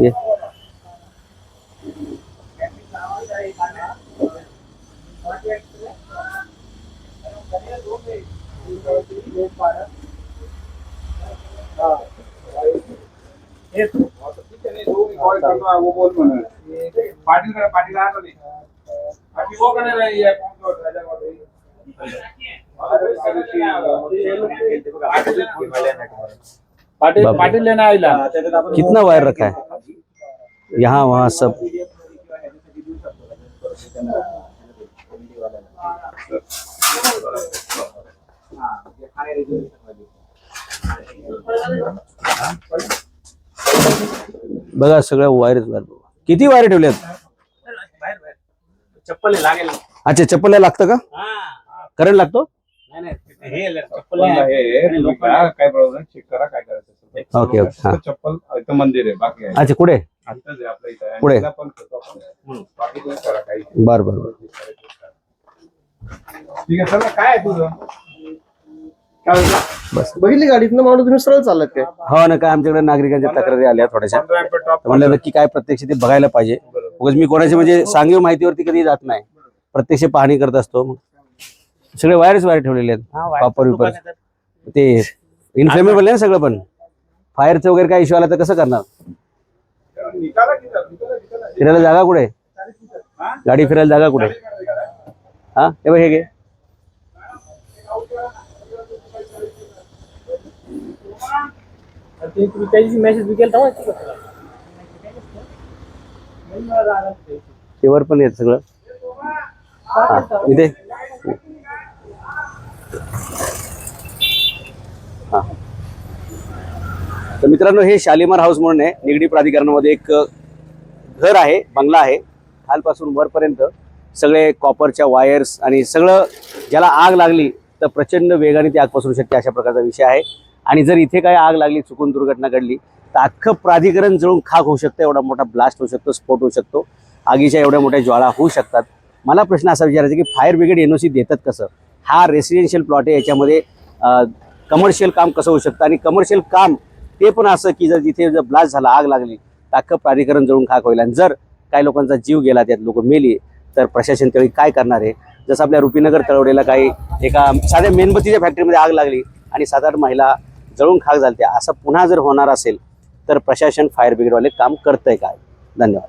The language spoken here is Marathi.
ये. पाटिल लेना आइला कितना वायर रखा है यहाँ वहाँ सब. बघा सगळ्या वायरच वायर. किती वायर ठेवल्यात? चप्पल लागेल. अच्छा चप्पल लागतं का? करंट लागतो? काय प्रॉब्लेम चेक करा काय करायचं. Okay okay. हा चप्पल इथं मंदिर आहे बाकी आहे. अच्छा कुठे? आत्ताच आहे आपल्या इथं. पुढे. बाकी तुम्ही करा काही. बर बर बर. ठीक आहे चला काय आहे तुझं? बस बघितली गाडीतनं माणूस तुम्ही सरळ चालत काय? हो ना. काय आमच्याकडे नागरिकांच्या तक्रारी आल्या थोड्याशा. म्हणलं नक्की काय प्रत्यक्ष ते बघायला पाहिजे. उगाच मी कोणाची म्हणजे सांगीव माहितीवरती कधी जात नाही. प्रत्यक्ष पाहणी करत असतो. सगळे वायरच वायर ठेवलेले आहेत. कॉपर विपर ते इन्फ्लेमेबल आहे ना सगळं. पण फायरचं वगैरे काय इश्यू आला तर कसं करणार? फिरायला जागा कुठे? गाडी फिरायला जागा कुठे? हा हे बघ हे घे. मेसेज बी केला तेवर पण येत सगळं. हा इथे हा. तर मित्रांनो हे शालिमार हाऊस म्हणून आहे. निगडी प्राधिकरणामध्ये एक घर आहे, बंगला आहे. खालपासून वरपर्यंत सगळे कॉपरच्या वायर्स आणि सगळं. ज्याला आग लागली तर प्रचंड वेगाने ती आग पसरू शकते अशा प्रकारचा विषय आहे. आणि जर इथे काय आग लागली, चुकून दुर्घटना घडली तर अख्खं प्राधिकरण जळून खाक होऊ शकतं. एवढा मोठा ब्लास्ट होऊ शकतो, स्फोट होऊ शकतो. आगीच्या एवढ्या मोठ्या ज्वाळा होऊ शकतात. मला प्रश्न असा विचारायचा की फायर ब्रिगेड NOC देतात कसं? हा रेसिडेन्शियल प्लॉट आहे. याच्यामध्ये कमर्शियल काम कसं होऊ शकतं? आणि कमर्शियल काम ते पण असं की जर जिथे जर ब्लास्ट झाला, आग लागली तर अख्खं प्राधिकरण जळून खाक होईल. आणि जर काही लोकांचा जीव गेला, त्यात लोक मेली, तर प्रशासन त्यावेळी काय करणार आहे? जसं आपल्या रुपीनगर तळवडेला काही एका साध्या मेणबत्तीच्या फॅक्टरीमध्ये आग लागली आणि 7-8 महिला जळून खाक झाल्या. असं पुन्हा जर होणार असेल तर प्रशासन फायर ब्रिगेडवाले काम करतंय काय? धन्यवाद.